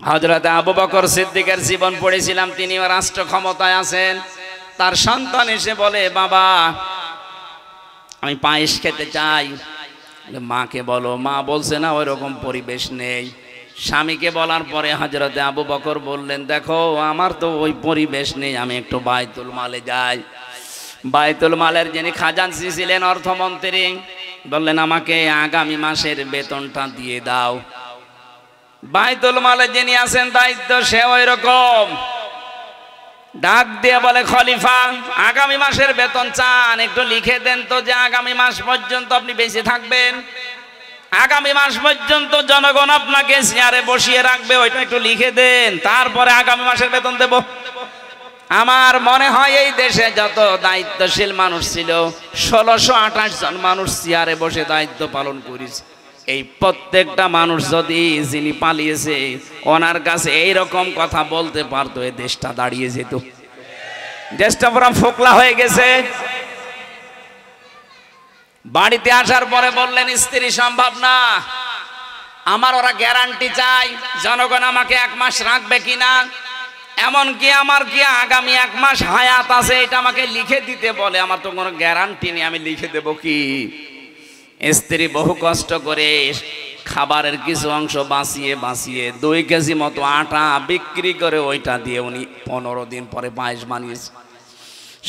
হযরত আবু বকর সিদ্দিকের জীবন পড়েছিলাম, তিনি রাষ্ট্র ক্ষমতায় আছেন। তার সন্তান এসে বলে, বাবা আমি পায়েস খেতে চাই। মাকে বলো, মা বলছে না ওই রকম পরিবেশ নেই। স্বামীকে বলার পরে হযরতে আবু বকর বললেন, দেখো আমার তো ওই পরিবেশ নেই, আমি একটু বাইতুল মালে যাই। বাইতুল মালের যিনি খাজানচি ছিলেন, অর্থমন্ত্রী, বললেন আমাকে আগামী মাসের বেতনটা দিয়ে দাও। বাইতুল মালে যিনি আছেন দায়িত্ব, সে ওই রকম ডাক দিয়ে বলে, খলিফা আগামী মাসের বেতন চান, একটু লিখে দেন তো যে আগামী মাস পর্যন্ত আপনি বেঁচে থাকবেন, আগামী মাস পর্যন্ত জনগণ আপনাকে চেয়ারে বসিয়ে রাখবে, ওইটা একটু লিখে দেন, তারপরে আগামী মাসের বেতন দেব। আমার মনে হয় এই দেশে যত দায়িত্বশীল মানুষ ছিল 1628 জন মানুষ চেয়ারে বসে দায়িত্ব পালন করেছে। এই প্রত্যেকটা মানুষ যদি যিনি পালিয়েছে ওনার কাছে এইরকম কথা বলতে পারতো, এই দেশটা দাঁড়িয়ে যেত। দেশটা পুরো ফোকলা হয়ে গেছে। বাড়িতে আসার পরে বললেন, স্ত্রী সম্ভব না, আমার ওরা গ্যারান্টি চাই জনগণ আমাকে 1 মাস রাখবে কিনা, এমনকি আমার কি আগামী 1 মাস হায়াত আছে এটা আমাকে লিখে দিতে বলে, আমার তো কোনো গ্যারান্টি নেই, আমি লিখে দেব কি? স্ত্রী বহু কষ্ট করে খাবারের কিছু অংশ বাঁচিয়ে 2 কেজি মতো আটা বিক্রি করে ওইটা দিয়ে উনি 15 দিন পরে পায়েস বানিয়েছে,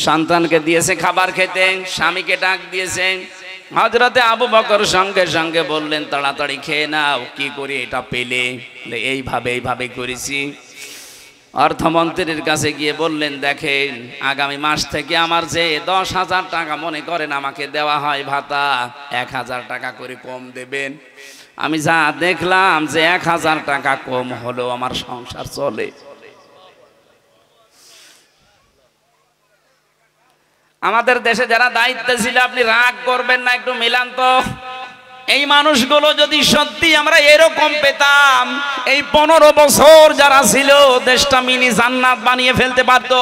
সন্তানকে দিয়েছে খাবার খেতে, স্বামীকে ডাক দিয়েছে। হযরতে আবু বকর সঙ্গে সঙ্গে বললেন, তাড়াতাড়ি খেয়ে নাও। কি করে এটা পেলে? এইভাবে করেছি। অর্থমন্ত্রীর কাছে গিয়ে বললেন, দেখেন আগামী মাস থেকে আমার যে 10,000 টাকা মনে করেন আমাকে দেওয়া হয় ভাতা, 1,000 টাকা করে কম দেবেন। আমি যা দেখলাম যে 1,000 টাকা কম হলো আমার সংসার চলে। আমাদের দেশে যারা দায়িত্বে ছিল, আপনি রাগ করবেন না, একটু মিলান তো। এই মানুষগুলো যদি সত্যি আমরা এরকম পেতাম, এই 15 বছর যারা ছিল দেশটা মিনি জান্নাত বানিয়ে ফেলতে পারত।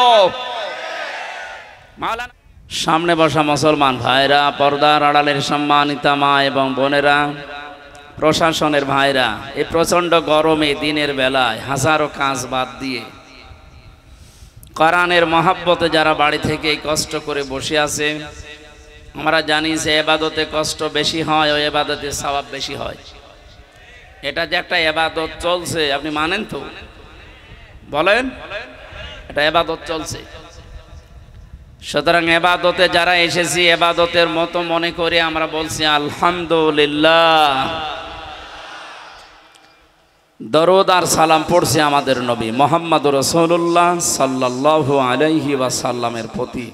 সামনে বসা মুসলমান ভাইরা, পর্দার আড়ালের সম্মানিতা মা এবং বোনেরা, প্রশাসনের ভাইরা, এই প্রচন্ড গরমে দিনের বেলায় হাজারো কাজ বাদ দিয়ে কোরআনের মহব্বতে যারা বাড়ি থেকে কষ্ট করে বসে আছে, আমরা জানি যে ইবাদতে কষ্ট বেশি হয়, ওই ইবাদতে সওয়াব বেশি হয়। এটা যে একটা ইবাদত চলছে, আপনি মানেন তো? বলেন, এটা ইবাদত চলছে। সুতরাং ইবাদতে যারা এসেছি, ইবাদতের মতো মনে করে আমরা বলছি আলহামদুলিল্লাহ। দরুদ আর সালাম পড়ছি আমাদের নবী মুহাম্মদুর রাসূলুল্লাহ সাল্লাল্লাহু আলাইহি ওয়াসাল্লামের প্রতি।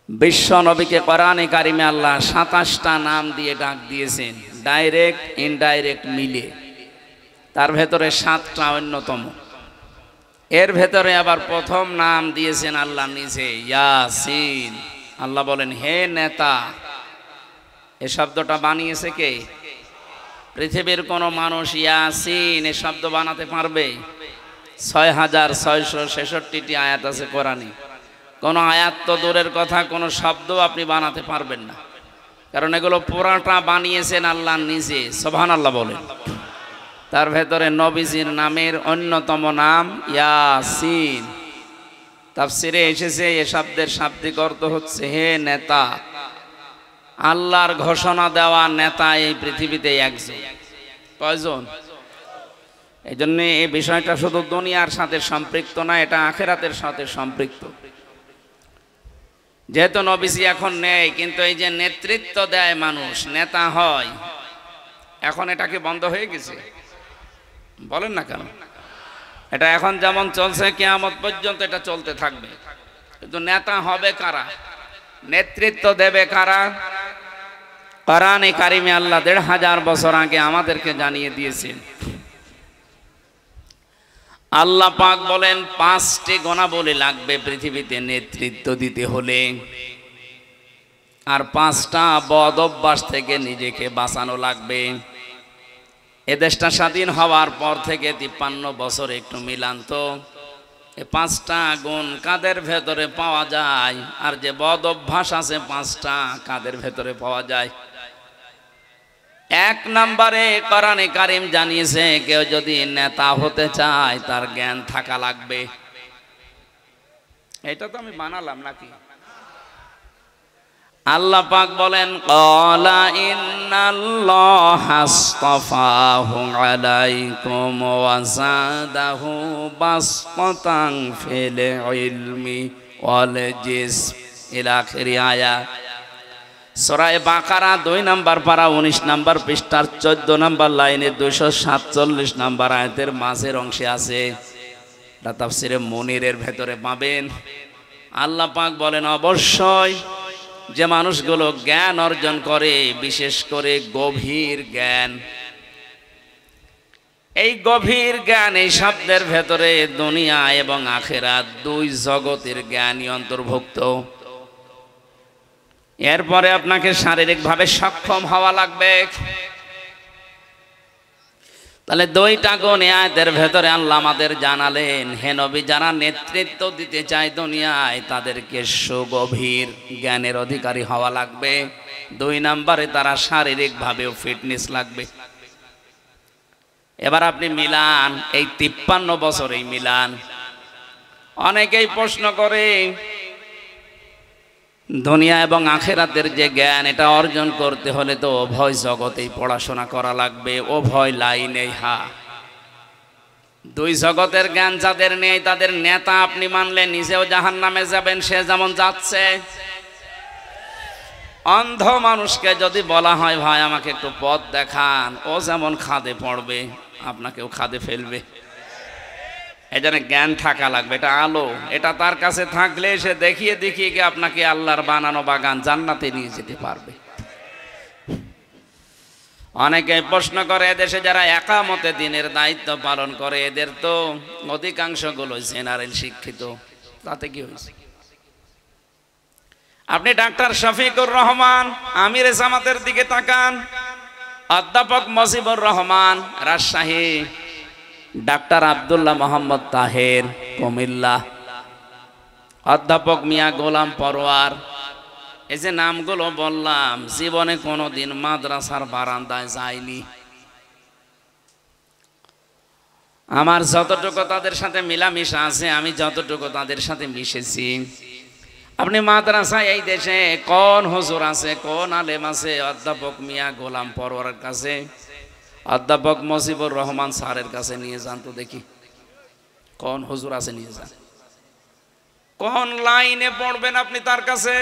বিশ্ব নবীকে কোরআনে কারিমে আল্লাহ 27টা নাম দিয়ে ডাক দিয়েছেন, ডাইরেক্ট ইনডাইরেক্ট মিলে। তার ভেতরে 7টা অন্যতম। এর ভেতরে আবার প্রথম নাম দিয়েছেন আল্লাহ নিজে, ইয়াসিন। আল্লাহ বলেন, হে নেতা। এই শব্দটা বানিয়েছে কে? পৃথিবীর কোন মানুষ ইয়াসিন এই শব্দ বানাতে পারবে? 6666টি আয়াত আছে কোরআনে। কোন আয়াত তো দূরের কথা, কোন শব্দ আপনি বানাতে পারবেন না, কারণ এগুলো পুরাটা বানিয়েছেন আল্লাহ নিজে। সুবহানাল্লাহ বলেন। তার ভেতরে নবীজির নামের অন্যতম নাম ইয়াসিন। তাফসিরে এসেছে এ শব্দের শাব্দিক অর্থ হচ্ছে হে নেতা। আল্লাহর ঘোষণা দেওয়া নেতা এই পৃথিবীতে একজন। কয়জন? এই জন্য এই বিষয়টা শুধু দুনিয়ার সাথে সম্পৃক্ত না, এটা আখিরাতের সাথে সম্পৃক্ত। যেহেতু নবীজি এখন নেই, কিন্তু এই যে নেতৃত্ব দেয় মানুষ, নেতা হয়, এখন এটা কি বন্ধ হয়ে গেছে? বলেন না কেন? এটা এখন যেমন চলছে কিয়ামত পর্যন্ত এটা চলতে থাকবে। কিন্তু নেতা হবে কারা, নেতৃত্ব দেবে কারা? কোরআনে কারিমে আল্লাহ 1500 বছর আগে আমাদেরকে জানিয়ে দিয়েছেন। আল্লাহ পাক বলেন 5টি গুণাবলী লাগবে পৃথিবীতে নেতৃত্ব দিতে হলে, আর 5টা বদ অভ্যাস থেকে নিজেকে বাঁচানো লাগবে। এ দেশটা স্বাধীন হওয়ার পর থেকে 53 বছর একটু মিলান তো, এই 5টা গুণ কাদের ভেতরে পাওয়া যায়? আর যে বদ অভ্যাস আছে 5টা, কাদের ভেতরে পাওয়া যায়? এক নম্বরে কোরআনে কারীম জানিয়েছে কেউ যদি নেতা হতে চায় তার জ্ঞান থাকা লাগবে। এটা তো আমি বানালাম নাকি? আল্লাহ পাক বলেন ক্বালা ইন্নাল্লাহা আসতাফাহু আলাইকুম ওয়া যাদাহু বাসতান ফিল ইলমি ওয়াল জিসম ইলা আখির আয়াত। সূরা বাকারা 2 নম্বর পারা 19 নম্বর পৃষ্ঠার 14 নম্বর লাইনে 247 নম্বর আয়াতের মাঝের অংশে আছে। এটা তাফসিরে মুনিরের ভেতরে পাবেন। আল্লাহ পাক বলেন অবশ্যই যে মানুষগুলো জ্ঞান অর্জন করে, বিশেষ করে গভীর জ্ঞান, এই গভীর জ্ঞান এই শব্দের ভেতরে দুনিয়া এবং আখিরাত দুই জগতের জ্ঞানই অন্তর্ভুক্ত। এরপরে আপনাকে শারীরিকভাবে সক্ষম হওয়া লাগবে। তাহলে দুইটা গুণ আয়াতের ভেতরে আল্লাহ আমাদের জানালেন, হে নবী, যারা নেতৃত্ব দিতে চায় দুনিয়ায় তাদেরকে সুগভীর জ্ঞানের অধিকারী হওয়া লাগবে। 2 নম্বরে তারা শারীরিকভাবেও ফিটনেস লাগবে। এবার আপনি মিলান, এই 53 বছরেই মিলান। অনেকেই প্রশ্ন করে দুনিয়া এবং আখিরাতের যে জ্ঞান এটা অর্জন করতে হলে তো উভয় জগতেই পড়াশোনা করা লাগবে, উভয় লাইনেই। দুই জগতের জ্ঞান যাদের নেই তাদের নেতা আপনি মানলে নিজেও জাহান্নামে যাবেন, সে যেমন যাচ্ছে। অন্ধ মানুষকে যদি বলা হয় ভাই আমাকে একটু পথ দেখান, ও যেমন খাদে পড়বে আপনাকেও খাদে ফেলবে। এই জন্য জ্ঞান থাকা লাগবে। এটা আলো, এটা তার কাছে থাকলে সে দেখিয়ে দেখিয়ে গিয়ে আপনাকে আল্লাহর বানানো বাগান জান্নাতে নিয়ে যেতে পারবে। অনেকে প্রশ্ন করে এদেশে যারা একামতে দিনের দায়িত্ব পালন করে এদের তো অধিকাংশগুলো জেনারেল শিক্ষিত, তাতে কি হয়েছে? আপনি ডাক্তার শফিকুর রহমান আমিরে জামাতের দিকে তাকান, অধ্যাপক মজিবুর রহমান রাজশাহী, ডাক্তার আব্দুল্লাহ মোহাম্মদ তাহের কুমিল্লা, অধ্যাপক মিয়া গোলাম পরোয়ার, এই যে নামগুলো বললাম জীবনে কোনোদিন মাদ্রাসার বারান্দায় যায়নি। আমার যতটুকু তাদের সাথে মিলামিশা আছে, আমি যতটুকু তাদের সাথে মিশেছি, আপনি মাদ্রাসায় এই দেশে কোন হুজুর আছে, কোন আলেম আছে অধ্যাপক মিয়া গোলাম পরোয়ারের কাছে, অধ্যাপক মজিবুর রহমান স্যারের কাছে নিয়ে যান তো দেখি, কোন হুজুর আছে নিয়ে যান। কোন লাইনে পড়বেন আপনি তার কাছে?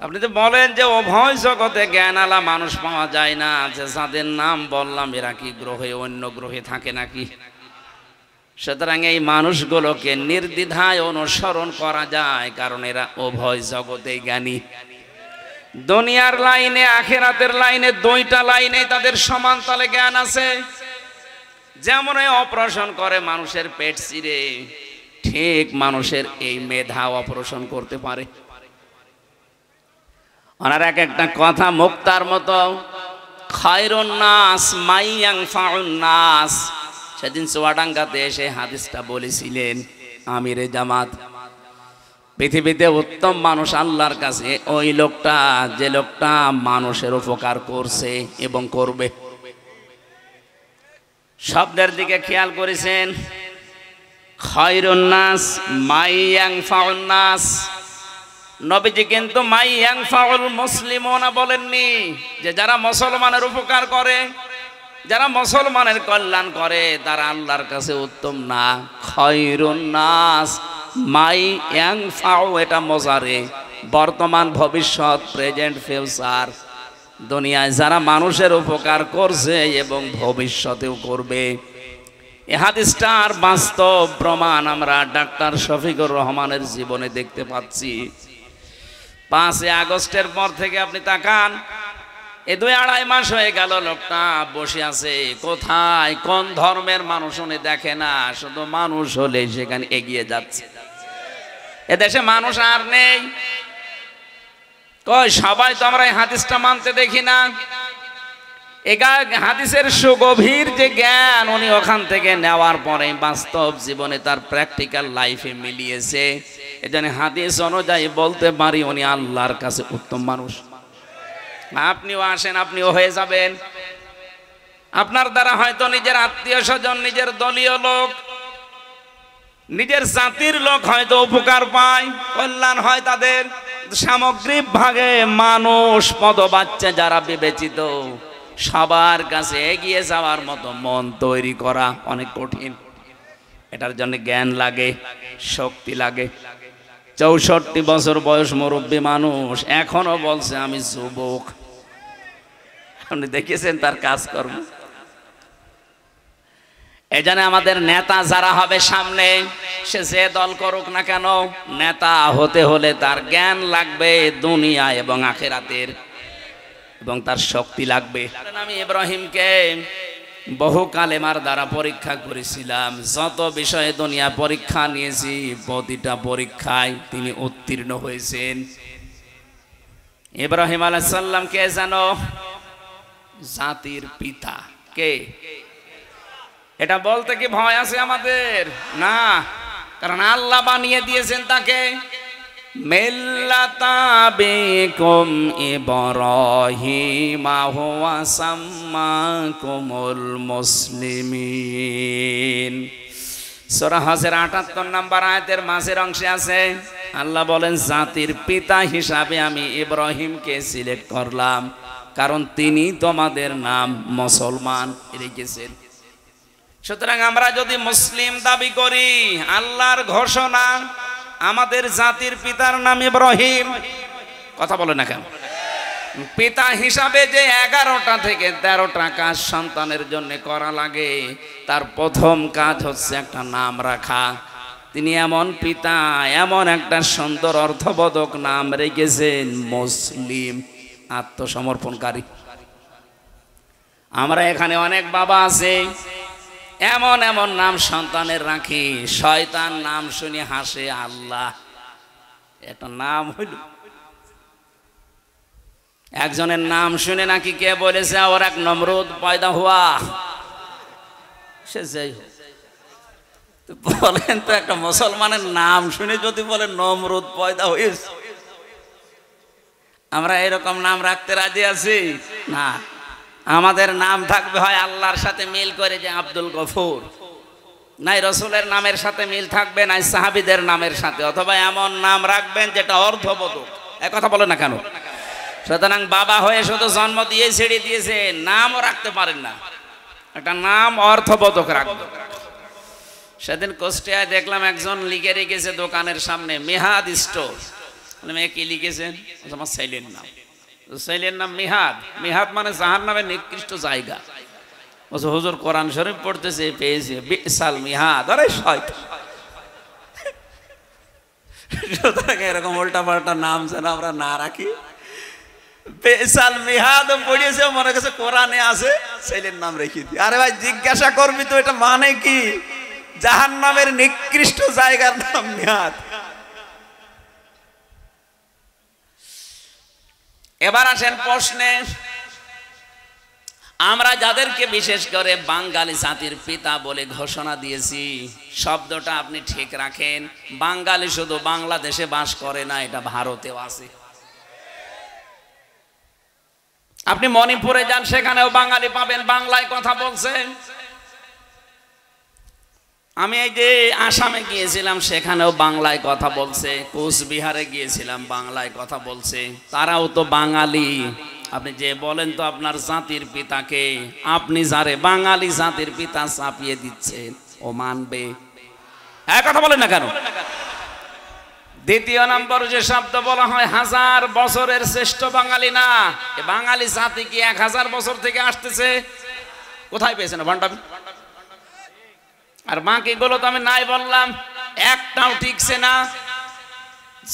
আপনি তো বলেন যে উভয় জগতে জ্ঞানালা মানুষ পাওয়া যায় না, যে যাদের নাম বললাম এরা কি গ্রহে অন্য গ্রহে থাকে নাকি? সুতরাং এই মানুষগুলোকে নির্দ্বিধায় অনুসরণ করা যায়, কারণ এরা উভয় জগতে জ্ঞানী। দুনিয়ার লাইনে আখিরাতের লাইনে দুইটা লাইনে তাদের সমান তালে জ্ঞান আছে। যেমন অপারেশন করে মানুষের পেট চিরে, ঠিক মানুষের এই মেধা অপারেশন করতে পারে। ওনার এক একটা কথা মুক্তার মতো, খায়রুন নাস মাইয়ানফাউন নাস। সেদিন চুয়াডাঙ্গাতে এসে হাদিসটা বলেছিলেন আমিরে জামাত, পৃথিবীতে উত্তম মানুষ আল্লাহর কাছে ওই লোকটা যে লোকটা মানুষের উপকার করছে এবং করবে। শব্দের দিকে খেয়াল করেছেন, খায়রুন নাস মাইয়ানফাউন নাস। নবীজি কিন্তু মাইয়ানফাউল মুসলিমুনা বলেননি, যে যারা মুসলমানের উপকার করে, যারা মুসলমানের কল্যাণ করে তারা আল্লাহর কাছে উত্তম না। খায়রুন নাস মাইয়ানফাউ, এটা মজারে, বর্তমান ভবিষ্যৎ, প্রেজেন্ট ফিউচার। দুনিয়ায় যারা মানুষের উপকার করছে এবং ভবিষ্যতেও করবে। এই হাদিসটার বাস্তব প্রমাণ আমরা ডাক্তার শফিকুর রহমানের জীবনে দেখতে পাচ্ছি। 5 আগস্টের পর থেকে আপনি তাকান, এই 2-2.5 মাস হয়ে গেল লোকটা বসে আছে। কোথায় কোন ধর্মের মানুষ উনি দেখে না, শুধু মানুষ হলে সেখানে এগিয়ে যাচ্ছে। এদেশে মানুষ আর নেই। কই সবাই তো আমরা এই হাদিসটা মানতে দেখি না। হাদিসের সুগভীর যে জ্ঞান উনি ওখান থেকে নেওয়ার পরে বাস্তব জীবনে তার প্র্যাকটিক্যাল লাইফে মিলিয়েছে। এজন্য হাদিস অনুযায়ী বলতে পারি উনি আল্লাহর কাছে উত্তম মানুষ। আপনিও আসেন, আপনিও হয়ে যাবেন। আপনার দ্বারা হয়তো নিজের আত্মীয় স্বজন, নিজের দলীয় লোক, নিজের জাতির লোক হয়তো উপকার পায়, কল্যাণ হয় তাদের। সামগ্রিক ভাগে মানুষ পদবাচ্চা যারা বিবেচিত, সবার কাছে এগিয়ে যাওয়ার মতো মন তৈরি করা অনেক কঠিন। এটার জন্য জ্ঞান লাগে, শক্তি লাগে। 64 বছর বয়স মুরব্বী মানুষ এখনো বলছে আমি যুবক। আপনি দেখেছেন তার কাজকর্ম। এই জন্য আমাদের নেতা যারা হবে সামনে, সে যে দল করুক না কেন, নেতা হতে হলে তার জ্ঞান লাগবে দুনিয়া এবং আখিরাতের, এবং তার শক্তি লাগবে। আমি ইব্রাহিমকে বহু কালেমার দ্বারা পরীক্ষা করেছিলাম। যত বিষয়ে দুনিয়া পরীক্ষা নিয়েছি, প্রতিটা পরীক্ষায় তিনি উত্তীর্ণ হয়েছেন। ইব্রাহিম আলাইহিস সালাম কে জানো? জাতির পিতা। কে? এটা বলতে কি ভয় আছে আমাদের? না, কারণ আল্লাহ বানিয়ে দিয়েছেন তাকে। মিল্লাতা বিকুম ইব্রাহিমা হুয়া সাম্মাকুমুল মুসলিমিন। সূরা হজের 78 নম্বর আয়াতের মাঝের অংশে আছে, আল্লাহ বলেন জাতির পিতা হিসাবে আমি ইব্রাহিমকে সিলেক্ট করলাম, কারণ তিনি তোমাদের নাম মুসলমান রেখেছেন। সুতরাং আমরা যদি মুসলিম দাবি করি, আল্লাহর ঘোষণা আমাদের জাতির পিতার নাম ইব্রাহিম। কথা বলে না কেন? পিতা হিসাবে যে 11টা থেকে 13টা কাজ সন্তানের জন্য করা লাগে, তার প্রথম কাজ হচ্ছে একটা নাম রাখা। তিনি এমন পিতা, এমন একটা সুন্দর অর্থবোধক নাম রেখেছেন মুসলিম, আত্মসমর্পণকারী। আমরা এখানে অনেক বাবা আছে, এমন এমন নাম সন্তানের রাখি, শয়তান নাম শুনে হাসে আল্লাহ। একটা নাম হইল, একজনের নাম শুনে নাকি কে বলেছে ওর এক নমরুদ পয়দা হুয়া। সে যাই হোক, বলেন তো একটা মুসলমানের নাম শুনে যদি বলে নমরুদ পয়দা হয়েছে, আমরা এরকম নাম রাখতে রাজি আছি না। আমাদের নাম থাকবে হয় আল্লাহর সাথে মিল করে, যে আব্দুল গফুর, নাই রসুলের নামের সাথে মিল থাকবে, নাই সাহাবীদের নামের সাথে, অথবা এমন নাম রাখবেন যেটা অর্থবোধক। এক কথা বলে না কেন? সুতরাং বাবা হয়ে শুধু জন্ম দিয়ে ছেড়ে দিয়েছে, নামও রাখতে পারেন না। একটা নাম অর্থবোধক রাখবে। সেদিন কুষ্টিয়ায় দেখলাম একজন লিখে রেখেছে দোকানের সামনে মিহাদ স্টোর। মেয়ে কি লিখেছেন? আমার ছেলের নাম। ছেলের নাম মিহাদ। মিহাদ মানে জাহান্নামের নিকৃষ্ট জায়গা। হুজুর কোরআন শরীফ পড়তেছে, পেয়েছে বিসাল মিহাদ। আরে শয়তান! সুতরাং এরকম উল্টা পাল্টা নাম যেন আমরা না রাখি। বেসাল মিহাদ পড়িয়েছে, মনে কাছে কোরআনে আছে, ছেলের নাম রেখে দি। আরে ভাই, জিজ্ঞাসা করবি তো এটা মানে কি? জাহান্নামের নিকৃষ্ট জায়গার নাম মিহাদ। এবার আসেন প্রশ্নে। আমরা যাদেরকে বিশেষ করে বাঙালি জাতির পিতা বলে ঘোষণা দিয়েছি, শব্দটা আপনি ঠিক রাখেন। বাঙালি শুধু বাংলাদেশে বাস করে না, এটা ভারতেও আছে। আপনি মণিপুরে যান, সেখানেও বাঙালি পাবেন, বাংলায় কথা বলছে। আমি এই যে আসামে গিয়েছিলাম, সেখানেও বাংলায় কথা বলছে। কোচবিহারে গিয়েছিলাম, বাংলায় কথা বলছে। তারাও তো বাঙালি। আপনি যে বলেন তো আপনার জাতির পিতাকে, আপনি যারে বাঙালি জাতির পিতা চাপিয়ে দিচ্ছেন, ও মানবে? এক কথা বলেন না কেন? দ্বিতীয় নম্বর যে শব্দ বলা হয়, 1000 বছরের শ্রেষ্ঠ বাঙালি না। বাঙালি জাতি কি 1000 বছর থেকে আসতেছে? কোথায় পেয়েছেন ভান্ডামি? আর বাকি গুলো তো আমি নাই বললাম, একটাও ঠিকছে না।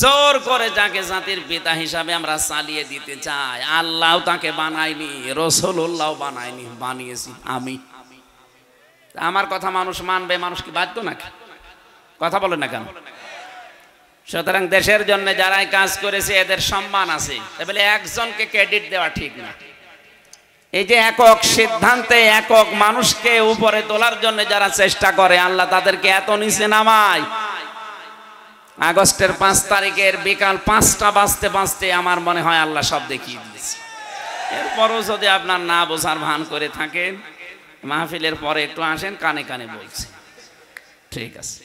জোর করে যাকে জাতির পিতা হিসাবে আমরা চালিয়ে দিতে চাই, আল্লাহ তাকে বানায়নি, রাসূলুল্লাহ বানায়নি, বানিয়েছি আমি। আমার কথা মানুষ মানবে, মানুষ কি বাধ্য নাকি? কথা বলে না কেন? সুতরাং দেশের জন্য যারাই কাজ করেছে এদের সম্মান আছে, তাহলে একজনকে ক্রেডিট দেওয়া ঠিক না। এই যে একক সিদ্ধান্তে একক মানুষকে উপরে তোলার জন্য যারা চেষ্টা করে, আল্লাহ তাদেরকে এত নিচে নামায়। আগস্টের 5 তারিখের বিকাল 5টা বাজতে বাজতে আমার মনে হয় আল্লাহ সব দেখিয়ে দিয়েছে। এরপরও যদি আপনার না বোঝার ভান করে থাকেন, মাহফিলের পরে একটু আসেন, কানে কানে বলছি, ঠিক আছে?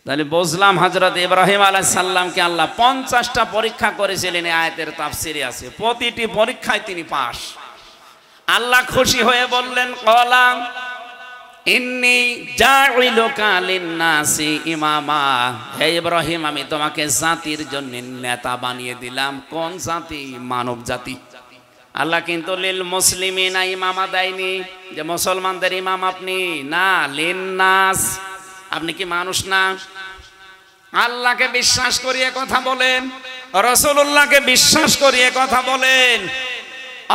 তাহলে বুঝলাম হযরত ইব্রাহিম আলাইহিস সালামকে আল্লাহ 50টা পরীক্ষা করেছিলেন, আয়াতের তাফসিরে আছে। প্রতিটি পরীক্ষায় তিনি পাস। আল্লাহ খুশি হয়ে বললেন, ক্বালা ইন্নী জাইলুকা লিন-নাসি ইমামা, হে ইব্রাহিম আমি তোমাকে জাতির জন্য নেতা বানিয়ে দিলাম। কোন জাতি? মানব জাতি। আল্লাহ কিন্তু লিল মুসলিমিনা ইমামা দেয়নি যে মুসলমানদের ইমাম আপনি, না, লিন-নাস। আপনি কি মানুষ না? আল্লাহকে বিশ্বাস করিয়ে কথা বলেন, রাসূলুল্লাহকে বিশ্বাস করিয়ে কথা বলেন,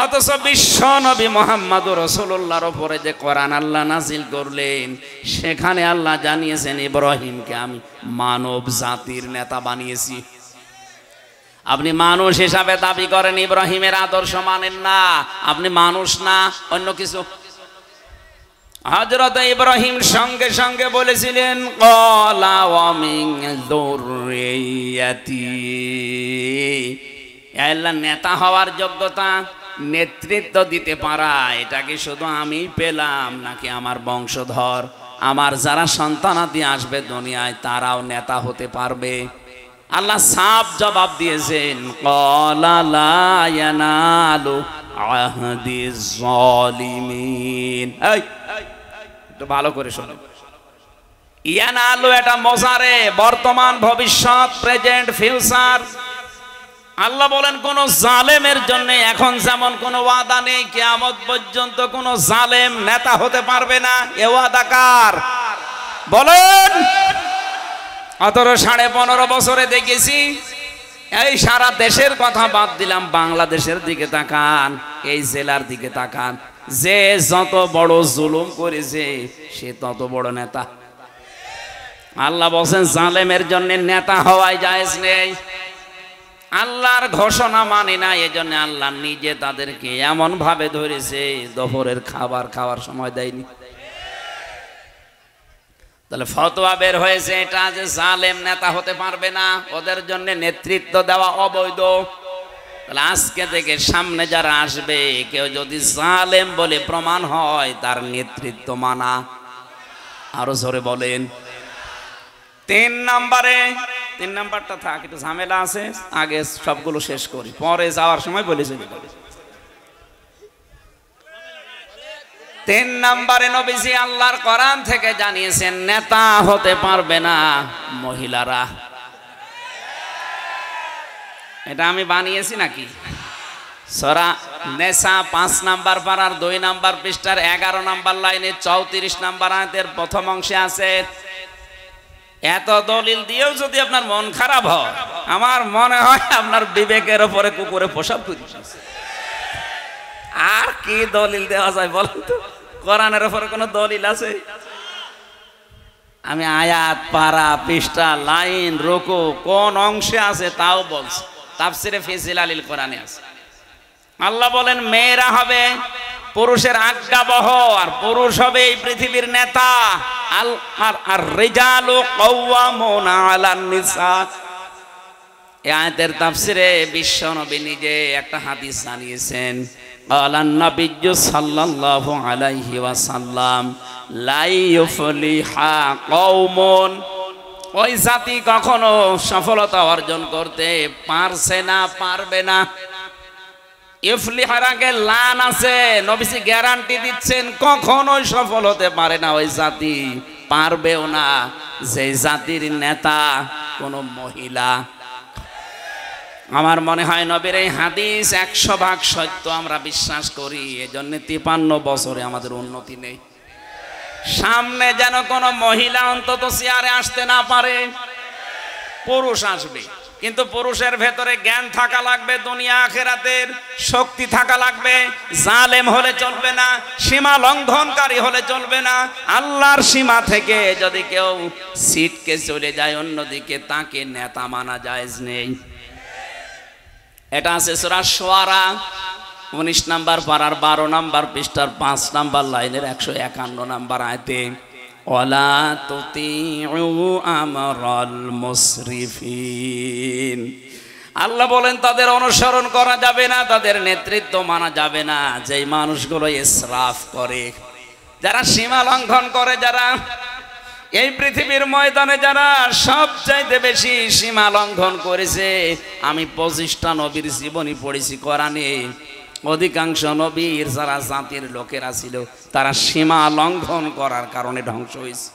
অথচ বিশ্ব নবী মুহাম্মদুর রাসূলুল্লাহর উপরে যে কোরআন আল্লাহ নাজিল করলেন, সেখানে আল্লাহ জানিয়েছেন ইব্রাহিমকে আমি মানব জাতির নেতা বানিয়েছি। আপনি মানুষ হিসাবে দাবি করেন, ইব্রাহিমের আদর্শ মানেন না, আপনি মানুষ না, অন্য কিছু। হযরত ইব্রাহিম সঙ্গে সঙ্গে বলেছিলেন, ক্বালা ওয়া মিন যুররিয়াতি, আল্লাহ নেতা হওয়ার যোগ্যতা, নেতৃত্ব দিতে পারা, এটা কি শুধু আমি পেলাম নাকি আমার বংশধর, আমার যারা সন্তানাদি আসবে দুনিয়ায় তারাও নেতা হতে পারবে? আল্লাহ সাফ জবাব দিয়েছেন, ক্বালা লা ইয়ানালু আহদিজ জালিমিন। এই একটু ভালো করে শোনো, ইয়ানালু এটা মোজারে, বর্তমান, ভবিষ্যৎ, প্রেজেন্ট, ফিউচার। আল্লাহ বলেন কোন জালেমের জন্য এখন যেমন কোন ওয়াদা নেই, কিয়ামত পর্যন্ত কোন জালেম নেতা হতে পারবে না। এ ওয়াদা কার বলেন? 15.5 বছরে দেখেছি, এই সারা দেশের কথা বাদ দিলাম, বাংলাদেশের দিকে তাকান, এই জেলার দিকে তাকান, যে যত বড় জুলুম করেছে সে তত বড় নেতা। আল্লাহ বলেন জালেমের জন্য নেতা হওয়াই জায়েজ নেই। আল্লাহর ঘোষণা মানে না, এজন্য আল্লাহ নিজে তাদেরকে এমন ভাবে ধরেছে দুপুরের খাবার খাওয়ার সময় দেয়নি। তাহলে ফতোয়া বের হয়েছে এটা যে জালেম নেতা হতে পারবে না, ওদের জন্য নেতৃত্ব দেওয়া অবৈধ। তাহলে আজকে থেকে সামনে যারা আসবে, কেউ যদি জালেম বলে প্রমাণ হয়, তার নেতৃত্ব মানা। আরো জোরে বলেন। 3 নাম্বারটা থাক, একটু ঝামেলা আছে, আগে সবগুলো শেষ করি, পরে যাওয়ার সময় বলে চলে যাবে। 3 নম্বরে নবীজি আল্লাহর কোরআন থেকে জানিয়েছেন নেতা হতে পারবে না মহিলারা। এটা আমি বানিয়েছি নাকি? সূরা নেসা 5 নাম্বার পারার 2 নাম্বার পৃষ্ঠার 11 নাম্বার লাইনে 34 নাম্বার আয়াতের প্রথম অংশে আছে। এত দলিল দিয়েও যদি আপনার মন খারাপ হয়, আমার মনে হয় আপনার বিবেকের উপরে কুকুরে পোশাক করেছে। আর কি দলিল দেওয়া যায় বলেন তো? কোরআনের উপরে কোনো দলিল আছে? আমি আয়াত, পারা, পৃষ্ঠা, লাইন, রুকু কোন অংশে আছে তাও বলছি, তাফসিরে ফি জিলালিল কোরআনে আছে। আল্লাহ বলেন মেয়েরা হবে পুরুষের আজ্ঞাবহ, আর পুরুষ হবে এই পৃথিবীর নেতা। আর রিজালু কাওয়ামুনা আলান নিসা। এই আয়াতের তাফসিরে বিশ্বনবী নিজে একটা হাদিস জানিয়েছেন, আলান নবিয়্যু সাল্লাল্লাহু আলাইহি ওয়াসাল্লাম লা ইউফলিহা কওমুন, ওই জাতি কখনো সফলতা অর্জন করতে পারছে না, পারবে না। ইফলিহার আগে লান আছে, নবীজি গ্যারান্টি দিচ্ছেন কখনোই সফল হতে পারে না ওই জাতি, পারবেও না যে জাতির নেতা কোনো মহিলা। আমার মনে হয় নবীর এই হাদিস 100% সত্য আমরা বিশ্বাস করি, এজন্য 53 বছরে আমাদের উন্নতি নেই। সামনে যেন কোনো মহিলা অন্তত চেয়ারে আসতে না পারে, পুরুষ আসবে, কিন্তু পুরুষের ভেতরে জ্ঞান থাকা লাগবে, দুনিয়া আখিরাতের শক্তি থাকা লাগবে। জালেম হলে চলবে না, সীমা লঙ্ঘনকারী হলে চলবে না। আল্লাহর সীমা থেকে যদি কেউ ছিটকে চলে যায় অন্যদিকে, তাকে নেতা মানা জায়েজ নেই। এটা আছে সূরা শুআরা 19 নাম্বার পারার 12 নাম্বার পৃষ্ঠার 5 নাম্বার লাইনের 151 নাম্বার আয়াতে, ওয়ালা তুতিউ আমরাল মুসরিফিন। আল্লাহ বলেন তাদের অনুসরণ করা যাবে না, তাদের নেতৃত্ব মানা যাবে না। যেই মানুষগুলো ইসরাফ করে, যারা সীমা লঙ্ঘন করে, যারা এই পৃথিবীর ময়দানে যারা সবচাইতে বেশি সীমা লঙ্ঘন করেছে, আমি 25টা নবীর জীবনী পড়েছি কোরআনে। অধিকাংশ নবীর যারা জাতির লোকেরা ছিল তারা সীমা লঙ্ঘন করার কারণে ধ্বংস হয়েছে।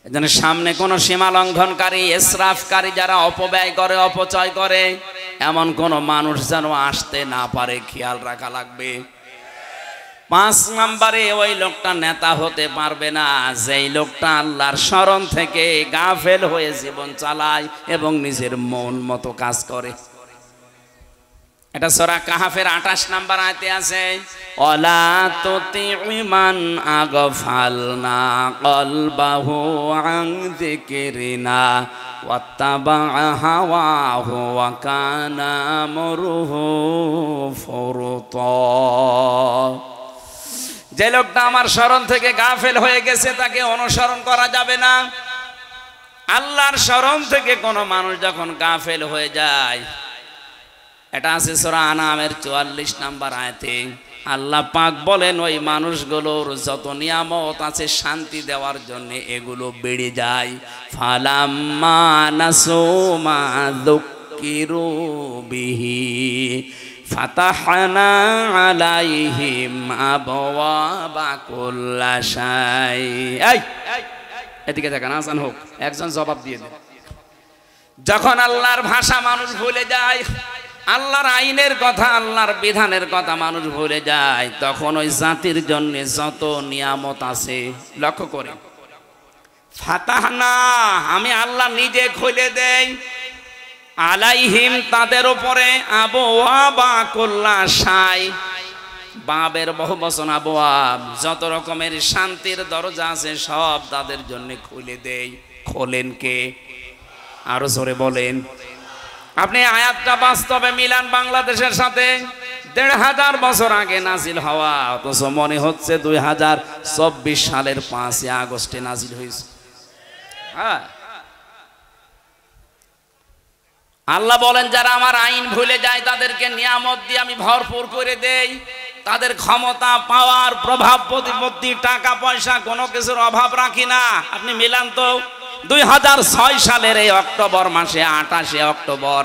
এজন্য সামনে কোন সীমা লঙ্ঘনকারী, ইসরাফকারী, যারা অপব্যয় করে, অপচয় করে, এমন কোন মানুষ যেন আসতে না পারে, খেয়াল রাখা লাগবে। 5 নম্বরে, ওই লোকটা নেতা হতে পারবে না যেই লোকটা আল্লাহর স্মরণ থেকে গাফেল হয়ে জীবন চালায় এবং নিজের মন মতো কাজ করে। এটা সূরা কাহাফের 28 নম্বর আয়াতে আছে, ওয়ালা তুতিমান আগফালনা কলবাহু আন যিকরিনা ওয়াত্তাবা হাওয়াহু ওয়া কানা আমরুহু ফুরতা। যে লোকটা আমার স্মরণ থেকে গাফেল হয়ে গেছে তাকে অনুসরণ করা যাবে না। আল্লাহর স্মরণ থেকে কোনো মানুষ যখন গাফেল হয়ে যায়, এটা আছে সূরা আনামের 44 নম্বর আয়াতে। আল্লাহ পাক বলেন ওই মানুষগুলোর যত নিয়ামত আছে শান্তি দেওয়ার জন্য এগুলো বেড়ে যায়। ফালাম্মা নাসু মা যুক্কিরু বিহি ফাতাহনা আলাইহিম আবওয়াবা কুল্লা শাই। এদিকে দেখেন, আসান হোক, একজন জবাব দিয়ে দেন। যখন আল্লাহর ভাষা মানুষ ভুলে যায়, আল্লাহর আইনের কথা, আল্লাহর বিধানের কথা মানুষ ভুলে যায়, তখন ওই জাতির জন্য যত নিয়ামত আছে, লক্ষ্য করে, ফাতাহনা, আমি আল্লাহ নিজে খুলে দেই, আলাইহিম, তাদের উপরে, আবওয়াবা কুল্লা শাই, বাবের বহুবচন আবওয়াব, যত রকমের শান্তির দরজা আছে সব তাদের জন্য খুলে দেই। খোলেন কে? আরো জোরে বলেন। আপনি আয়াতটা বাস্তবে মিলান বাংলাদেশের সাথে। 1500 বছর আগে নাজিল হওয়া, অথচ মনে হচ্ছে 2024 সালের 5 আগস্টে নাজিল হয়েছে। হ্যাঁ, আল্লাহ বলেন যারা আমার আইন ভুলে যায় তাদেরকে নিয়ামত দিয়ে আমি ভরপুর করে দেই। তাদের ক্ষমতা, পাওয়ার, প্রভাব, প্রতিপত্তি, টাকা পয়সা কোনো কিছুর অভাব রাখি না। আপনি মিলান তো, 2006 সালের এই অক্টোবর মাসে 28 অক্টোবর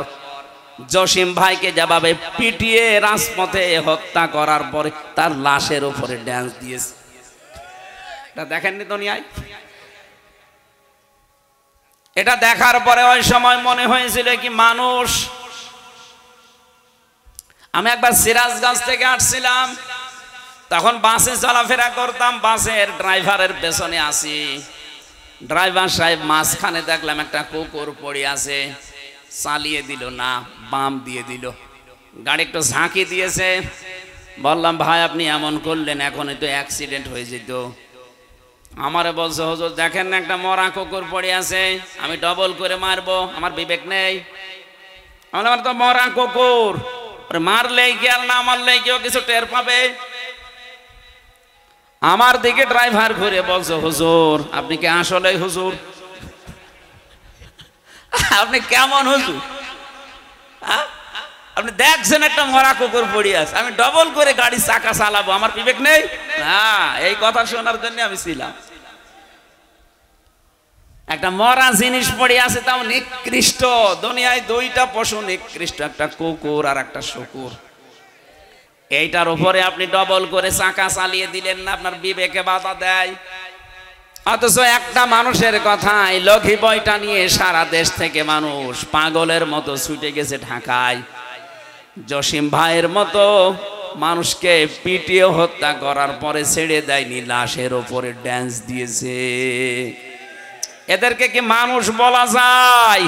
জসিম ভাইকে যেভাবে পিটিয়ে রাজপথে হত্যা করার পরে তার লাশের উপরে ড্যান্স দিয়েছে, এটা দেখেননি দুনিয়ায়? এটা দেখার পরে ওই সময় মনে হয়েছিল কি মানুষ। আমি একবার সিরাজগঞ্জ থেকে আসছিলাম, তখন বাসে চলাফেরা করতাম, বাসের ড্রাইভারের পেছনে আসি, ড্রাইভার সাহেব মাঝখানে দেখলাম একটা কুকুর পড়ে আছে, চালিয়ে দিল না, বাম দিয়ে দিল, গাড়ি একটু ঝাঁকি দিয়েছে। বললাম ভাই আপনি এমন করলেন, এখনই তো অ্যাক্সিডেন্ট হয়ে যেত। আমারে বলছে হুজুর দেখেন না একটা মরা কুকুর পড়ে আছে, আমি ডবল করে মারবো, আমার বিবেক নেই? আমার তো মরা কুকুর, মারলেই কি আর না মারলেই কেউ কিছু টের পাবে? আমার দিকে ড্রাইভার ঘুরে বলছে হুজুর আপনি কি আসলে হুজুর? আপনি কেমন হুজুর? আপনি দেখছেন একটা মরা কুকুর পড়ে আছে, আমি ডবল করে গাড়ি চাকা চালাবো, আমার বিবেক নেই? হ্যাঁ, এই কথা শোনার জন্য আমি ছিলাম। একটা মরা জিনিস পড়ে আছে, তাও নিকৃষ্ট। দুনিয়ায় 2টা পশু নিকৃষ্ট, একটা কুকুর আর একটা শুকুর। এইটার উপরে আপনি ডবল করে চাকা চালিয়ে দিলেন না, আপনার বিবেকে বাধা দেয়। অথচ একটা মানুষের কথাই লঘি বইটা নিয়ে সারা দেশ থেকে মানুষ পাগলের মতো ছুটে গেছে ঢাকায়। জসিম ভাইয়ের মতো মানুষকে পিটিয়ে হত্যা করার পরে ছেড়ে দেয়নি, লাশের ওপরে ড্যান্স দিয়েছে। এদেরকে কি মানুষ বলা যায়?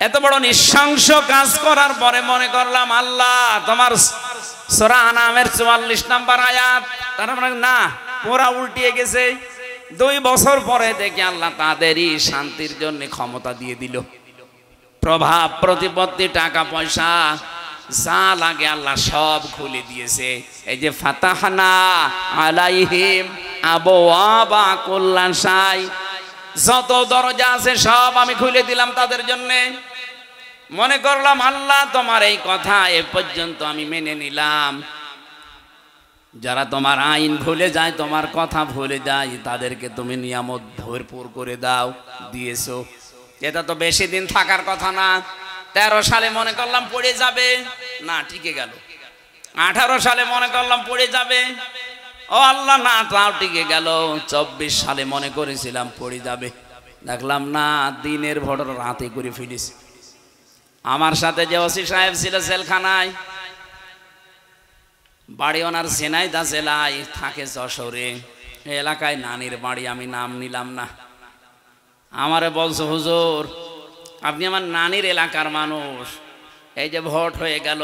এত বড় নৃশংস কাজ করার পরে মনে করলাম আল্লাহ তোমার সূরা আনামের 44 নম্বর আয়াত, তার মানে না, পুরা উল্টিয়ে গেছে। 2 বছর পরে দেখি আল্লাহ তাদেরই শান্তির জন্য ক্ষমতা দিয়ে দিল, প্রভাব, প্রতিপত্তি, টাকা পয়সা যা লাগে আল্লাহ সব খুলে দিয়েছে। এই যে ফাতাহনা আলাইহিম আবওয়াবা কুল্লা শাই, যত দরজা আছে সব আমি খুলে দিলাম তাদের জন্য। মনে করলাম আল্লাহ তোমার এই কথা এ পর্যন্ত আমি মেনে নিলাম, যারা তোমার আইন ভুলে যায়, তোমার কথা ভুলে যায়, তাদেরকে তুমি নিয়ামত ভরপুর করে দাও, দিয়েছো। এটা তো বেশি দিন থাকার কথা না। 13 সালে মনে করলাম পড়ে যাবে, না টিকে গেল। 18 সালে মনে করলাম পড়ে যাবে, ও আল্লাহ না, তাও টিকে গেল। 24 সালে মনে করেছিলাম পড়ে যাবে, দেখলাম না, দিনের ভোট রাতে করে ফেলিস। আমার সাথে যে ওসি সাহেব ছিল জেলখানায়, বাড়ি ওনার ঝিনাইদহ জেলায়, থাকে যশোরে, এলাকায় নানির বাড়ি, আমি নাম নিলাম না। আমারে বলছে, হুজুর আপনি আমার নানির এলাকার মানুষ, এই যে ভোট হয়ে গেল,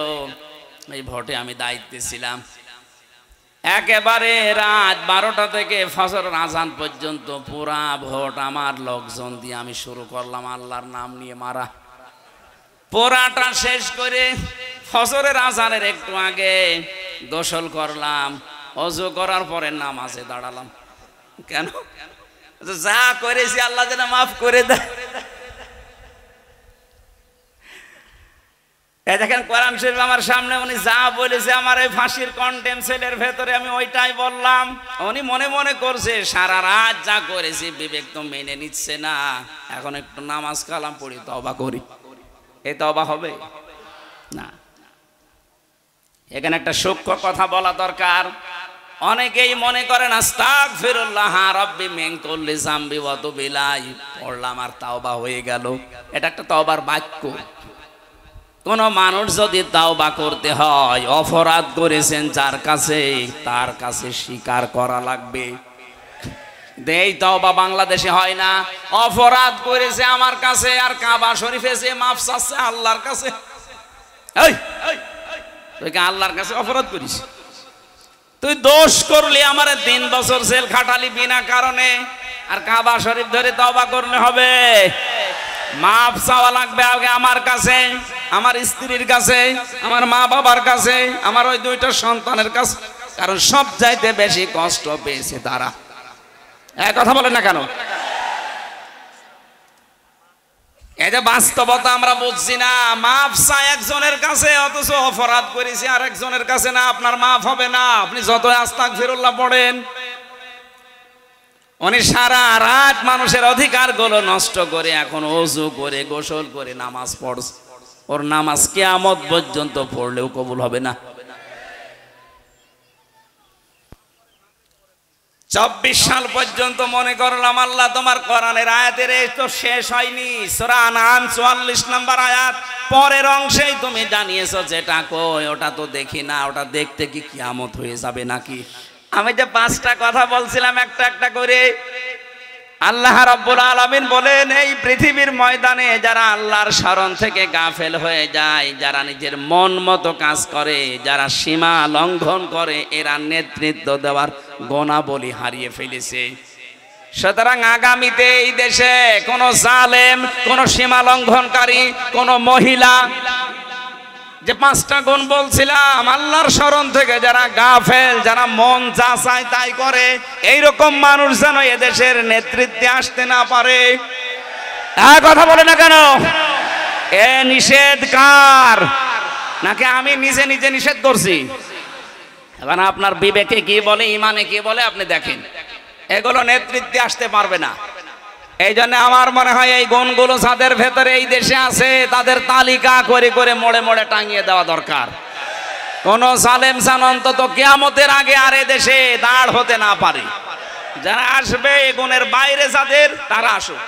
এই ভোটে আমি দায়িত্বে ছিলাম। একেবারে রাত 12টা থেকে ফজরের আজান পর্যন্ত পুরা ভোট আমার লোকজন দিয়ে আমি শুরু করলাম আল্লাহর নাম নিয়ে মারা। পুরাটা শেষ করে ফজরের আজানের একটু আগে গোসল করলাম, ওযু করার পরে নামাজে দাঁড়ালাম। কেন? যা করেছি আল্লাহ যেন মাফ করে দেয়। দেখেন কোরআন শরীফ আমার সামনে, উনি যা বলেছে আমার এই ফাঁসির কন্টেম সেলের ভেতরে আমি ওইটাই বললাম। উনি মনে মনে করছে সারা রাত যা করেছি বিবেক তো মেনে নিচ্ছে না, এখন একটু নামাজ কালাম পড়ি, তওবা করি। এই তওবা হবে না। এখানে একটা সূক্ষ্ম কথা বলা দরকার। অনেকেই মনে করেন আস্তাগফিরুল্লাহ রাব্বি মিন কুল্লি যামবি ওয়া তুবু ইলাইহি, পড়লাম আর তওবা হয়ে গেল। এটা একটা তওবার বাক্য। কোন মানুষ যদি তওবা করতে হয়, অপরাধ করেছেন যার কাছে, তার কাছে স্বীকার করা লাগবে। এই তওবা বাংলাদেশে হয় না। অপরাধ করেছে আমার কাছে, আর কাবা শরীফে যে মাফ চাচ্ছে আল্লাহর কাছে। এই তুই কি আল্লাহর কাছে অপরাধ করিস? তুই দোষ করলি, আমার 3 বছর জেল খাটালি বিনা কারণে, আর কাবা শরীফ ধরে তওবা করলে হবে? মাফ চাওয়া লাগবে আগে আমার কাছে, আমার স্ত্রীর কাছে, আমার মা বাবার কাছে, আমার ওই 2টা সন্তানের কাছে। কারণ সব চাইতে বেশি কষ্ট পেয়েছে তারা। এক কথা বলেন না কেন? এই যে বাস্তবতা আমরা বুঝছি না। মাফ চাই একজনের কাছে, অথচ অপরাধ করেছি আর একজনের কাছে না, আপনার মাফ হবে না। আপনি যত আস্তাগফিরুল্লাহ পড়েন। উনি সারা রাত মানুষের অধিকার গুলো নষ্ট করে এখন ওযু করে গোসল করে নামাজ পড়ছে। ওর নামাজ কিয়ামত পর্যন্ত পড়লেও কবুল হবে না। 24 সাল পর্যন্ত মনে করলাম আল্লাহ তোমার কোরআনের আয়াতের এই তো শেষ হয়নি। সূরা আনআম 44 নম্বর আয়াত পরের অংশেই তুমি জানিয়েছো যেটা কই ওটা তো দেখি না, ওটা দেখতে কি কিয়ামত হয়ে যাবে নাকি? আমি যে 5টা কথা বলছিলাম একটা একটা করে, আল্লাহ রাব্বুল আলামিন বলেন এই পৃথিবীর ময়দানে যারা আল্লাহর শরণ থেকে গাফেল হয়ে যায়, যারা নিজের মন মতো কাজ করে, যারা সীমা লঙ্ঘন করে, এরা নেতৃত্ব দেওয়ার গুণাবলী হারিয়ে ফেলেছে। সুতরাং আগামীতে এই দেশে কোন জালেম, কোন সীমা লঙ্ঘনকারী, কোন মহিলা, যে 5টা গুণ বলছিলাম, আল্লাহর শরণ থেকে যারা গাফেল, যারা মন যা চায় তাই করে, এইরকম মানুষ যেন এদেশের নেতৃত্বে আসতে না পারে। কথা বলে না কেন? এ নিষেধ কার? নাকি আমি নিজে নিজে নিষেধ করছি? এবার আপনার বিবেকে কি বলে, ইমানে কি বলে আপনি দেখেন। এগুলো নেতৃত্বে আসতে পারবে না। এই জন্য আমার মনে হয় এই গুণগুলো যাদের ভেতরে এই দেশে আছে তাদের তালিকা করে করে মোড়ে মোড়ে টাঙিয়ে দেওয়া দরকার। কোন জালেম যেন অন্তত কিয়ামতের আগে আর এ দেশে দাঁড় হতে না পারে। যারা আসবে এই গুণের বাইরে যাদের, তারা আসুক।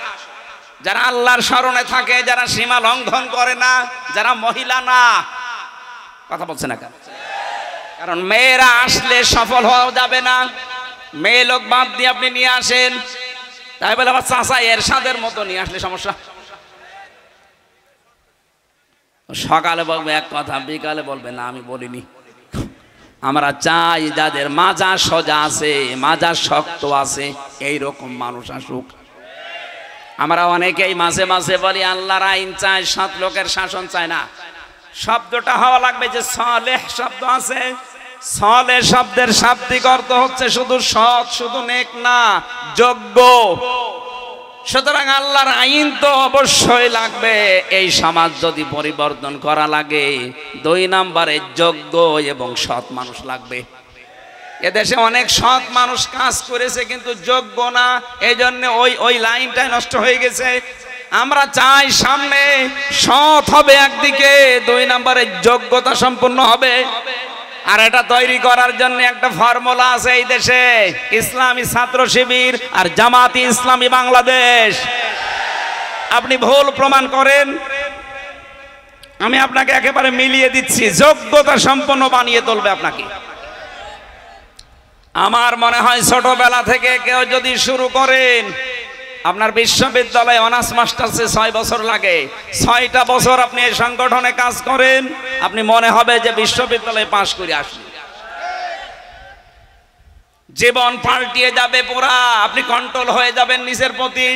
যারা আল্লাহর শরণে থাকে, যারা সীমা লঙ্ঘন করে না, যারা মহিলা না। কথা বলছে না কেন? কারণ মেয়েরা আসলে সফল হওয়া যাবে না। মেয়ে লোক বাদ দিয়ে আপনি নিয়ে আসেন, তাই বলে আমার চাচা এরশাদের মতো নিয়ে আসলে সমস্যা। সকালে বলবে এক কথা, বিকালে বলবে না আমি বলিনি। আমরা চাই যাদের মাজা সোজা আছে, মাজা শক্ত আছে, এইরকম মানুষ আসুক। আমরা অনেকেই মাঝে মাঝে বলি আল্লাহর আইন চাই, সৎ লোকের শাসন চাই না। শব্দটা হওয়া লাগবে যে সালেহ শব্দ আছে। সালেহ শব্দের শাব্দিক অর্থ হচ্ছে শুধু সৎ, শুধু নেক না, যোগ্য। সুতরাং আল্লাহর আইন তো অবশ্যই লাগবে। এই সমাজ যদি পরিবর্তন করা লাগে, 2 নম্বরে যোগ্য এবং সৎ মানুষ লাগবে। এদেশে অনেক সৎ মানুষ কাজ করেছে কিন্তু যোগ্য না, এই জন্য ওই লাইনটাই নষ্ট হয়ে গেছে। আমরা চাই সামনে সৎ হবে একদিকে, 2 নম্বরে যোগ্যতা সম্পন্ন হবে। আর এটা তৈরি করার জন্য একটা ফর্মুলা আছে এই দেশে, ইসলামী ছাত্র শিবির আর জামাতি ইসলামী বাংলাদেশ। আপনি ভুল প্রমাণ করেন, আমি আপনাকে একেবারে মিলিয়ে দিচ্ছি, যোগ্যতা সম্পন্ন বানিয়ে তুলবে আপনাকে। আমার মনে হয় ছোটবেলা থেকে কেউ যদি শুরু করেন, আপনার বিশ্ববিদ্যালয়ে অনার্স মাস্টার্সে 6 বছর লাগে, 6টা বছর আপনি এই সংগঠনে কাজ করেন, আপনি মনে হবে যে বিশ্ববিদ্যালয়ে পাশ করে আসলেন। জীবন পাল্টিয়ে যাবে পুরা, আপনি কন্ট্রোল হয়ে যাবেন নিজের প্রতি।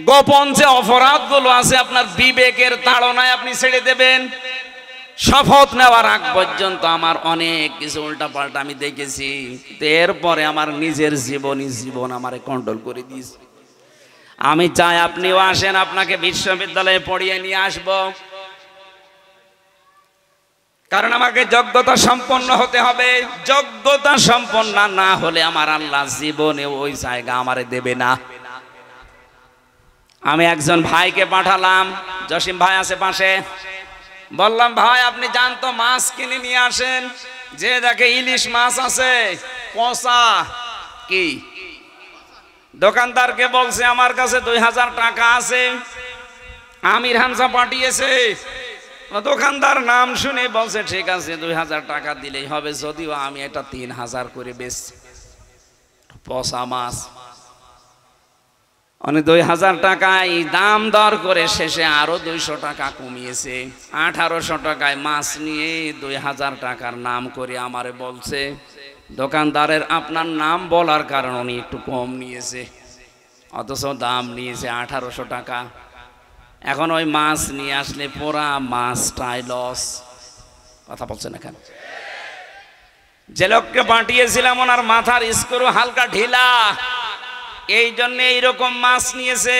গোপন যে অপরাধগুলো আছে আপনার বিবেকের তাড়নায় আপনি ছেড়ে দেবেন। শপথ নেওয়ার আগ পর্যন্ত আমার অনেক কিছু উল্টা পাল্টা আমি দেখেছি, এরপরে আমার নিজের জীবন আমারে কন্ট্রোল করে দিয়েছে। আমি চাই আপনিও আসেন, আপনাকে বিশ্ববিদ্যালয়ে পড়িয়ে নিয়ে আসব, কারণ আমাকে যোগ্যতা সম্পন্ন হতে হবে। যোগ্যতা সম্পন্ন না হলে আমার আল্লাহ জীবনে ওই জায়গা আমারে দেবে না। আমি একজন ভাইকে পাঠালাম, জসিম ভাই আছে পাশে, বললাম ভাই আপনি যান তো মাছ কিনে নিয়ে আসেন। যে দেখে ইলিশ মাছ আছে পচা, কি দোকানদারকে বলছে আমার কাছে 2000 টাকা আছে, আমির হামজা পাঠিয়েছে। দোকানদার নাম শুনে বলছে ঠিক আছে 2000 টাকা দিলেই হবে, যদিও আমি এটা 3000 করে বেচছি। পচা মাছ, 2000 টাকায় দাম দর করে শেষে আরো 200 টাকা কমিয়েছে, 1800 টাকায় মাছ নিয়ে 2000 টাকার নাম করে আমারে বলছে দোকানদারের আপনার নাম বলার কারণে উনি একটু কম নিয়েছে, অথচ দাম নিয়েছে 1800 টাকা। এখন ওই মাছ নিয়ে আসলে পুরা মাছটাই লস। কথা বলছেন না কেন? যে লোককে পাঠিয়েছিলাম ওনার মাথার স্ক্রু হালকা ঢিলা, এই জন্য এইরকম মাছ নিয়েছে।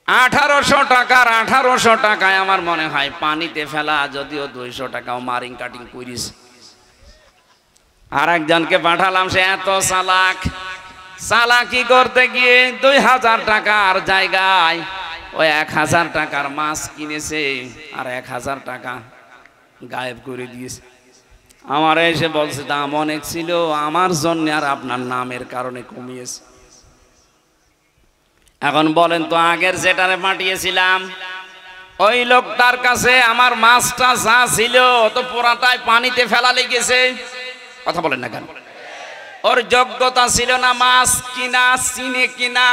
1800 টাকায় আমার মনে হয় পানিতে ফেলা, যদিও 200 টাকাও মারিং কাটিং করিস। আর একজনকে পাঠালাম, সে এত চালাকি করতে গিয়ে 2000 টাকার জায়গায় ওই 1000 টাকার মাছ কিনেছে আর 1000 টাকা গায়েব করে দিয়েছে। আমার এসে বলছে দাম অনেক ছিল, আমার জন্য আর আপনার নামের কারণে কমিয়েছে। এখন বলেন তো, আগের যেটারে পাঠিয়েছিলাম ওই লোকটার কাছে আমার মাছটা যা ছিল তো পুরাটাই পানিতে ফেলা লেগেছে। কথা বলেন না কেন? ওর যোগ্যতা ছিল না মাছ কিনা, চিনে কিনা,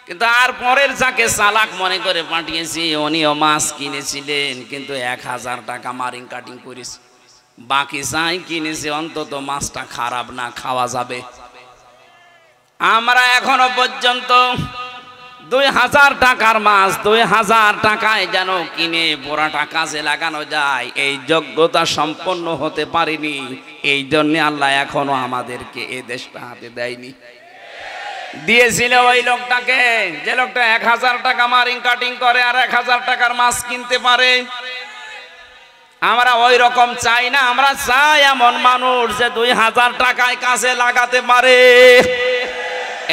কিন্তু আর পরের যাকে চালাক মনে করে পাঠিয়েছি উনিও মাছ কিনেছিলেন, কিন্তু 1000 টাকা মারিং কাটিং করেছে। বাকি যাই কিনেছে অন্তত মাছটা খারাপ না, খাওয়া যাবে। আমরা এখনো পর্যন্ত 2000 টাকার মাছ 2000 টাকায় যেন কিনে পুরাটা কাজে লাগানো যায়, এই যোগ্যতা সম্পন্ন হতে পারিনি। এই জন্য আল্লাহ এখনো আমাদেরকে এই দেশটা হাতে দেয়নি। দিয়েছিল ওই লোকটাকে, যে লোকটা 1000 টাকা মারিং কাটিং করে আর 1000 টাকার মাছ কিনতে পারে। আমরা ওই রকম চাই না, আমরা চাই এমন মানুষ যে 2000 টাকায় কাজে লাগাতে পারে।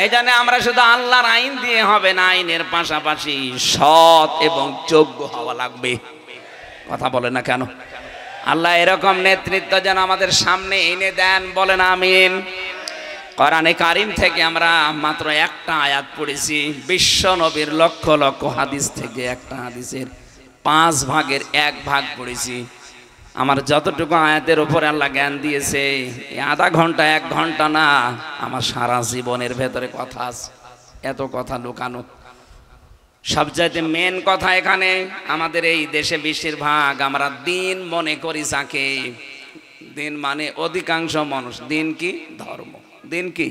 এই জন্য আমরা শুধু আল্লাহর আইন দিয়ে হবে না, আইনের পাশাপাশি সৎ এবং যোগ্য হওয়া লাগবে। কথা বলে না কেন? আল্লাহ এরকম নেতৃত্ব যেন আমাদের সামনে এনে দেন, বলেন আমিন। কোরআনে কারিম থেকে আমরা মাত্র একটা আয়াত পড়েছি, বিশ্ব নবীর লক্ষ লক্ষ হাদিস থেকে একটা হাদিসের 5 ভাগের 1 ভাগ পড়েছি। আমার যতটুকু আয়াতের উপরে আল্লাহ জ্ঞান দিয়েছে, আধা ঘন্টা 1 ঘন্টা না, আমার সারা জীবনের ভেতরে কথা আছে। এত কথা লুকানো। সবচাইতে মেন কথা এখানে, আমাদের এই দেশে বেশিরভাগ আমরা দিন মনে করি যাকে, দিন মানে অধিকাংশ মানুষ দিন কি ধর্ম, দিন কি,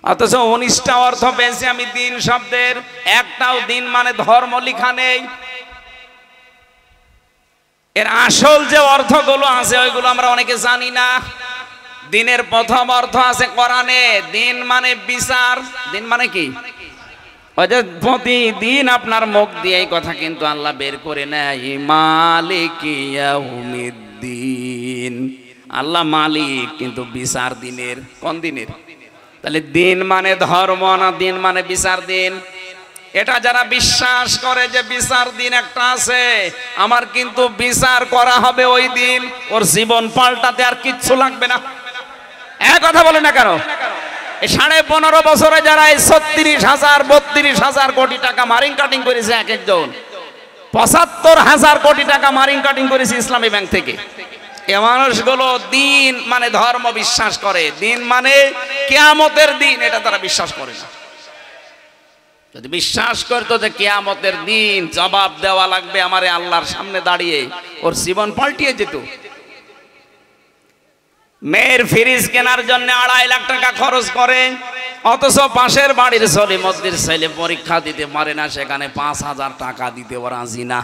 অথচ 19টা অর্থ পেয়েছি আমি দিন শব্দের, একটাও দিন মানে ধর্ম লেখা নেই। এর আসল যে অর্থগুলো আছে ওইগুলো আমরা অনেকে জানি না। দিনের প্রথম অর্থ আছে কোরআনে। দিন মানে বিচার। দিন মানে কি? ওই যে প্রতিদিন আপনার মুখ দিয়ে এই কথা কিন্তু আল্লাহ বের করে নেয়, মালিক ইয়াউমিদ্দিন। আল্লাহ মালিক, কিন্তু বিচার দিনের। কোন দিনের? তাহলে দিন মানে ধর্ম না, দিন মানে বিচার দিন? এটা যারা বিশ্বাস করে যে বিচার দিন একটা আছে, আমার কিন্তু বিচার করা হবে ওই দিন, ওর জীবন পাল্টাতে আর কিচ্ছু লাগবে না। এক কথা বলে না কেন? এই 15.5 বছরে যারা এই 36,000 32,000 কোটি টাকা মারিং কাটিং করেছে, এক একজন 75,000 কোটি টাকা মারিং কাটিং করেছে ইসলামী ব্যাংক থেকে। এ মানুষগুলো দিন মানে ধর্ম বিশ্বাস করে, দিন মানে কিয়ামতের দিন, এটা তারা বিশ্বাস করে না। যদি বিশ্বাস করতো যে কিয়ামতের দিন জবাব দেওয়া লাগবে আমারে আল্লাহর সামনে দাঁড়িয়ে, ওর জীবন পাল্টিয়ে যেত। মেয়ের ফ্রিজ কেনার জন্য 2.5 লাখ টাকা খরচ করে, অথচ পাশের বাড়ির সলিমদ্দির ছেলে পরীক্ষা দিতে পারে না, সেখানে 5,000 টাকা দিতে রাজি না।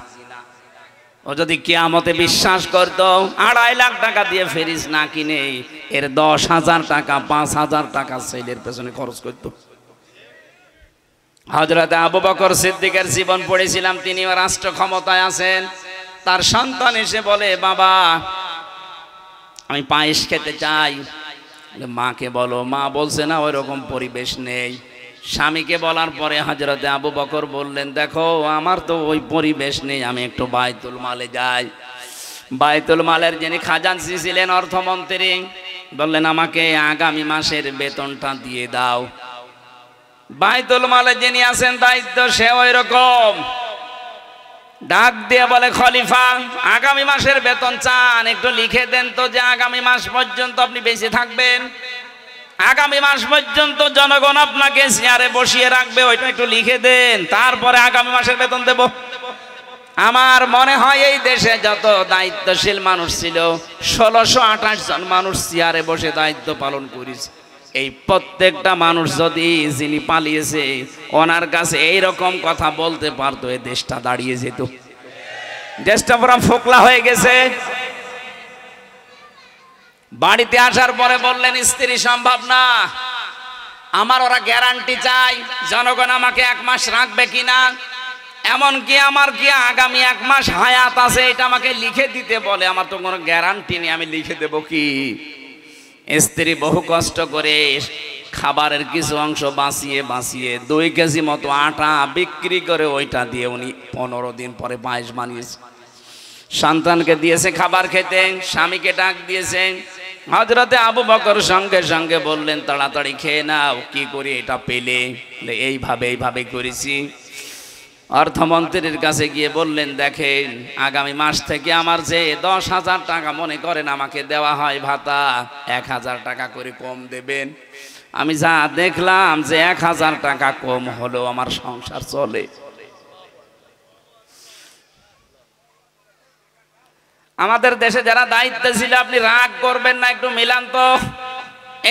ও যদি কিয়ামতে বিশ্বাস করতো, 2.5 লাখ টাকা দিয়ে ফ্রিজ না কিনে এর 10,000 টাকা 5,000 টাকা ছেলের পেছনে খরচ করতো। হযরত আবু বকর সিদ্দিকের জীবন পড়েছিলাম, তিনি রাষ্ট্র ক্ষমতায় আছেন। তার সন্তান এসে বলে, বাবা আমি পায়েস খেতে চাই। মাকে বলো। মা বলছে না ওই রকম পরিবেশ নেই। স্বামীকে বলার পরে হযরতে আবু বকর বললেন, দেখো আমার তো ওই পরিবেশ নেই, আমি একটু বাইতুল মালে যাই। বাইতুল মালের যিনি খাজানচি ছিলেন, অর্থমন্ত্রী, বললেন আমাকে আগামী মাসের বেতনটা দিয়ে দাও। বাইতুল মালে যিনি আছেন দায়িত্ব, সে ওই রকম ডাক দিয়ে বলে, খলিফা আগামী মাসের বেতন চান, একটু লিখে দেন তো যে আগামী মাস পর্যন্ত আপনি বেঁচে থাকবেন, আগামী মাস পর্যন্ত জনগণ আপনাকে চেয়ারে বসিয়ে রাখবে, ওইটা একটু লিখে দেন, তারপরে আগামী মাসের বেতন দেব। আমার মনে হয় এই দেশে যত দায়িত্বশীল মানুষ ছিল, 1628 জন মানুষ চেয়ারে বসে দায়িত্ব পালন করেছে। এই প্রত্যেকটা মানুষ যদি, যিনি পালিয়েছে, ওনার কাছে এইরকম কথা বলতে পারতো, এই দেশটা দাঁড়িয়ে যেত। দেশটা পুরো ফোকলা হয়ে গেছে। বাড়িতে আসার পরে বললেন, স্ত্রী সম্ভব না, আমার ওরা গ্যারান্টি চাই জনগণ আমাকে 1 মাস রাখবে কিনা, এমনকি আমার কি আগামী 1 মাস হায়াত আছে এটা আমাকে লিখে দিতে বলে। আমার তো কোনো গ্যারান্টি নেই, আমি লিখে দেব কি? স্ত্রী বহু কষ্ট করে খাবারের কিছু অংশ বাঁচিয়ে 2 কেজি মতো আটা বিক্রি করে ওইটা দিয়ে উনি 15 দিন পরে পায়েস বানিয়েছে। সন্তানকে দিয়েছে খাবার খেতে, স্বামীকে ডাক দিয়েছে। হযরতে আবু বকর সঙ্গে সঙ্গে বললেন, তাড়াতাড়ি খেয়ে নাও। কি করে এটা পেলে? এইভাবে করেছি। অর্থমন্ত্রীর কাছে গিয়ে বললেন, দেখেন আগামী মাস থেকে আমার যে 10,000 টাকা মনে করেন আমাকে দেওয়া হয় ভাতা, 1,000 টাকা করে কম দেবেন। আমি যা দেখলাম যে 1,000 টাকা কম হলেও আমার সংসার চলে। আমাদের দেশে যারা দায়িত্বে ছিল, আপনি রাগ করবেন না, একটু মিলান তো।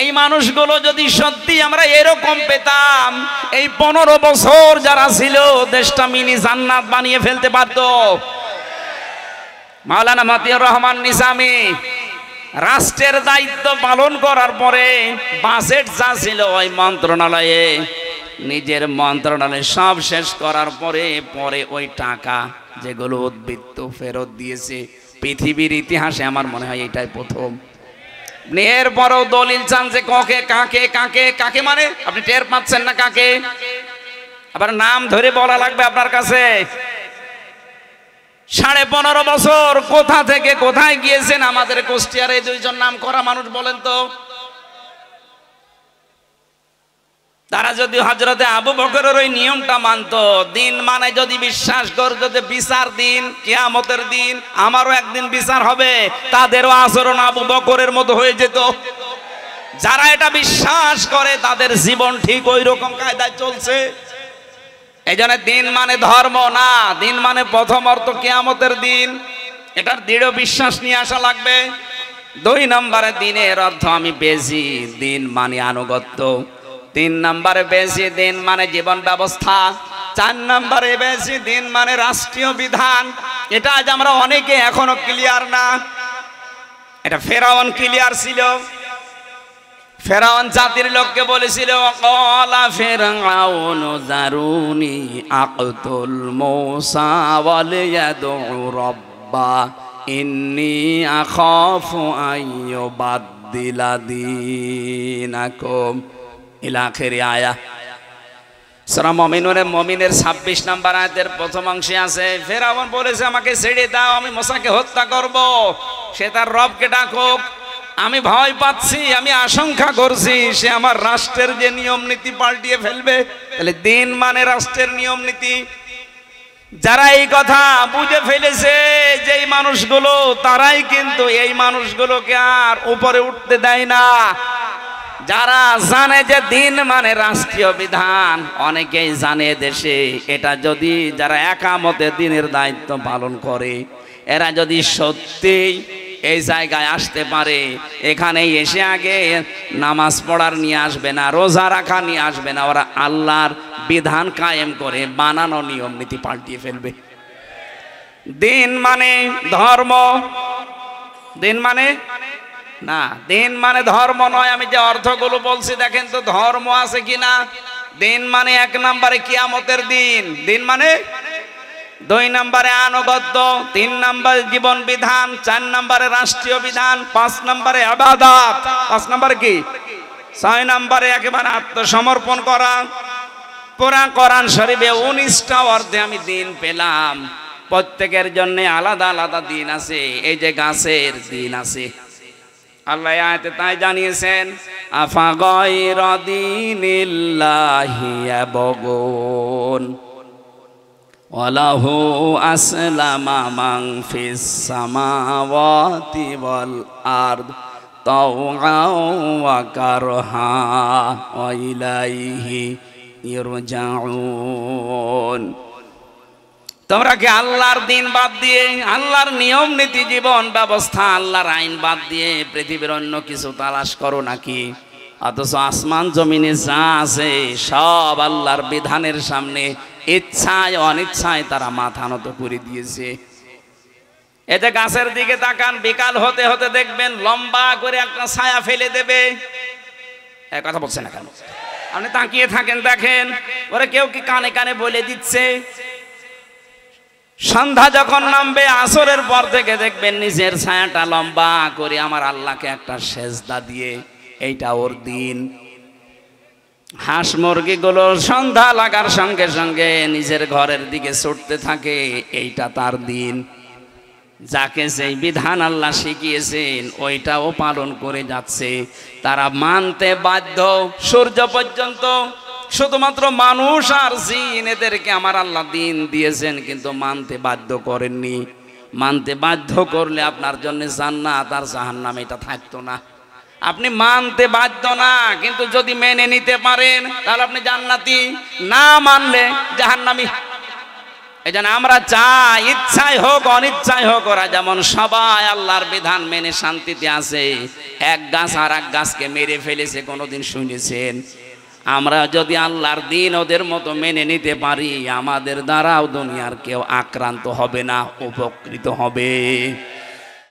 এই মানুষগুলো যদি সত্যি আমরা এরকম পেতাম, এই 15 বছর যারা ছিল দেশটা মিনি জান্নাত বানিয়ে ফেলতে পারত। মাওলানা মতিউর রহমান নিজামী রাষ্ট্রের দায়িত্ব পালন করার পরে বাজেট যা ছিল ওই মন্ত্রণালয়ে, নিজের মন্ত্রণালয় সব শেষ করার পরে ওই টাকা যেগুলো উদ্বৃত্ত ফেরত দিয়েছে পৃথিবীর ইতিহাসে আমার মনে হয় এটাই প্রথম। এরপরও দলিল চান যে কাকে মানে আপনি টের পাচ্ছেন না কাকে? আবার নাম ধরে বলা লাগবে আপনার কাছে। 15.5 বছর কোথা থেকে কোথায় গিয়েছেন আমাদের কুষ্টিয়ার এই 2 জন নাম করা মানুষ, বলেন তো? তারা যদি হযরতে আবু বকরের ওই নিয়মটা মানতো, দিন মানে যদি বিশ্বাস করতো যে বিচার দিন, কিয়ামতের দিন, আমারও একদিন বিচার হবে, তাদেরও আচরণ আবু বকরের মতো হয়ে যেত। যারা এটা বিশ্বাস করে তাদের জীবন ঠিক ওই রকম কায়দায় চলছে। এই জন্য দিন মানে ধর্ম না, দিন মানে প্রথম অর্থ কিয়ামতের দিন, এটার দৃঢ় বিশ্বাস নিয়ে আসা লাগবে। 2 নম্বরে দিনের অর্থ আমি পেয়েছি, দিন মানে আনুগত্য। 3 নম্বরে পেয়েছি দিন মানে জীবন ব্যবস্থা। 4 নম্বরে পেয়েছি দিন মানে রাষ্ট্রীয় বিধান। এটা আজ আমরা অনেকে এখনো ক্লিয়ার না। এটা ফেরাউন ক্লিয়ার ছিল, ফেরাউন জাতির লোককে বলেছিল, ক্বালা ফিরআউনু যারুনি আকতুল মূসা ওয়ালিয়াদউ রাব্বা ইন্নী আখাফু আইয়ুবাদদিলা দীনাকুম ইলা আখির আয়া। সূরা মুমিনের 26 নম্বর আয়াতের প্রথম অংশে আছে, ফেরাউন বলেছে আমাকে ছেড়ে দাও, আমি মূসাকে হত্যা করব। সে তার রবকে ডাকুক, আমি ভয় পাচ্ছি, আমি আশঙ্কা করছি সে আমার রাষ্ট্রের যে নিয়ম নীতি পাল্টিয়ে ফেলবে। তাহলে দিন মানে রাষ্ট্রের নিয়ম নীতি। যারা এই কথা বুঝে ফেলেছে যে এই মানুষগুলো, তারাই কিন্তু এই মানুষগুলোকে আর উপরে উঠতে দেয় না। যারা জানে যে দিন মানে রাষ্ট্রীয় বিধান, অনেকেই জানে দেশে এটা যদি যারা একামতে দিনের দায়িত্ব পালন করে, এরা যদি সত্যি এই জায়গায় আসতে পারে, এখানে এসে আগে নামাজ পড়ার নিয়ে আসবে না, রোজা রাখা নিয়ে আসবে না, ওরা আল্লাহর বিধান কায়েম করে বানানো নিয়ম নীতি পাল্টিয়ে ফেলবে। দিন মানে ধর্ম, দিন মানে না, দিন মানে ধর্ম নয়। আমি যে অর্থগুলো বলছি দেখেন তো ধর্ম আছে কিনা। দিন মানে 1 নম্বরে কিয়ামতের দিন, দিন মানে 2 নম্বরে আনুগত্য, 3 নম্বরে জীবন বিধান, 4 নম্বরে রাষ্ট্রীয় বিধান, 5 নম্বরে ইবাদত, 5 নম্বরে কি, 6 নম্বরে একেবারে আত্মসমর্পণ করা। পুরা কোরআন শরীফে 19টা অর্থে আমি দিন পেলাম। প্রত্যেকের জন্য আলাদা আলাদা দিন আছে। এই যে গাছের দিন আছে, আল্লাহ আয়াতে তাই জানিয়েছেন, আফা গায়রা দীনিল্লাহি ইয়াবগুন ওয়ালাহু আসলামা মান ফিস সামাওয়াতি ওয়াল আরদ তাওআন ওয়া কারহা ওয়া ইলাইহি ইরজাউন। তোমরা কি আল্লাহর দিন বাদ দিয়ে, আল্লাহর নিয়ম নীতি জীবন ব্যবস্থা, আল্লাহর আইন বাদ দিয়ে পৃথিবীর অন্য কিছু তালাশ করো নাকি? অথচ আসমান জমিনে যা আছে সব আল্লাহর বিধানের সামনে ইচ্ছায় অনিচ্ছায় তারা মাথা নত করে দিয়েছে। এতে গাছের দিকে তাকান, বিকাল হতে হতে দেখবেন লম্বা করে একটা ছায়া ফেলে দেবে। এই কথা বলছে না কেন? আপনি তাকিয়ে থাকেন, দেখেন ওরা কেউ কি কানে কানে বলে দিচ্ছে। সন্ধ্যা যখন নামবে, আসরের পর থেকে দেখবেন নিজের ছায়াটা লম্বা করে আমার আল্লাহকে একটা সেজদা দিয়ে, এইটা ওর দিন। হাঁস মুরগিগুলো সন্ধ্যা লাগার সঙ্গে সঙ্গে নিজের ঘরের দিকে ছুটতে থাকে, এইটা তার দিন। যাকে যেই বিধান আল্লাহ শিখিয়েছেন ওইটাও পালন করে যাচ্ছে, তারা মানতে বাধ্য। সূর্য পর্যন্ত শুধুমাত্র মানুষ আর জিন, এদেরকে আমার আল্লাহ দিন দিয়েছেন, কিন্তু মানতে বাধ্য করেননি। মানতে বাধ্য করলে আপনার জন্য জান্নাত আর জাহান্নাম এটা থাকতো না। আপনি মানতে বাধ্য না, কিন্তু যদি মেনে নিতে পারেন তাহলে আপনি জান্নাতি, না মানলে জাহান্নামী। এই জন্য আমরা চাই ইচ্ছাই হোক অনিচ্ছাই হোক, ওরা যেমন সবাই আল্লাহর বিধান মেনে শান্তিতে আছে। এক গাছ আর এক গাছকে মেরে ফেলেছে, কোনোদিন শুনেছেন? আমরা যদি আল্লাহর দিন ওদের মতো মেনে নিতে পারি, আমাদের দ্বারাও দুনিয়ার কেউ আক্রান্ত হবে না, উপকৃত হবে।